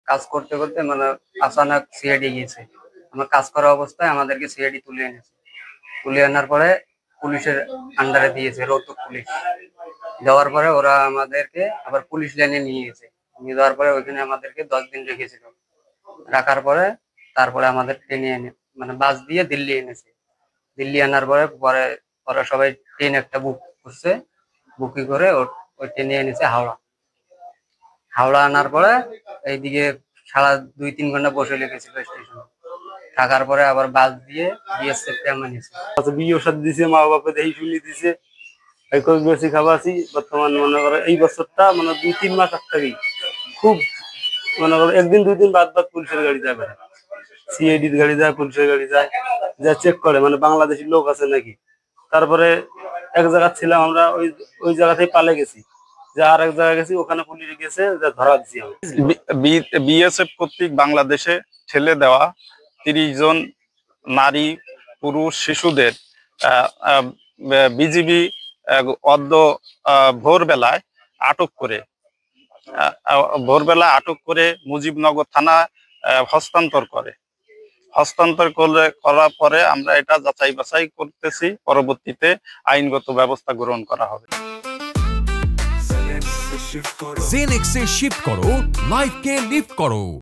কাজ করতে করতে মানে আচানক সিআইডি গিয়েছে। আমার কাজ করা অবস্থায় আমাদেরকে সিআইডি তুলে এনেছে। তুলে আনার পরে পুলিশের আন্ডারে দিয়েছে, রৌতুক পুলিশ। দেওয়ার পরে ওরা আমাদেরকে আবার পুলিশ লাইনে নিয়ে গেছে। নিয়ে যাওয়ার পরে ওইখানে আমাদেরকে 10 দিন রেখেছিল। রাখার পরে তারপরে আমাদের ট্রেনে এনে মানে বাস দিয়ে দিল্লি এনেছে। দিল্লি আনার পরে পরে ওরা সবাই ট্রেন একটা বুক করছে, বুকিং করে ওই ট্রেনে এনেছে হাওড়া। হাওড়া আনার পরে এইদিকে সারা 2-3 ঘন্টা বসে লেগেছিল স্টেশনে। থাকার পরে আবার বাস দিয়ে বিএসএফ ক্যাম্প এনেছে। বিয়ে শাদী দিছে, মা বাপে দেখি শুনি দিছে, এই করে বেশি খাবাসি। বর্তমান মনে করো এই বছরটা মানে 2-3 মাস আগেই খুব মনে করো একদিন 2 দিন বাদ বাদ পুলিশের গাড়ি যাবে, সিআইডির গাড়ি যায়, পুলিশের গাড়ি যায়, যা চেক করে মানে বাংলাদেশি লোক আছে নাকি। তারপরে এক জায়গা ছিলাম আমরা, ওই ওই জায়গা থেকে পালে গেছি, যে আর এক জায়গায় গেছি, ওখানে পুলিশ গেছে, যা ধরা দিছি আমি। বিএসএফ কর্তৃক বাংলাদেশে ঠেলে দেওয়া 30 জন নারী, পুরুষ, শিশুদের বিজিবি ভোরবেলায় আটক করে মুজিবনগর থানা হস্তান্তর করার পরে আমরা এটা যাচাই বাছাই করতেছি। পরবর্তীতে আইনগত ব্যবস্থা গ্রহণ করা হবে। जेनेक्स से शिफ्ट करो, लाइफ के लिफ्ट करो।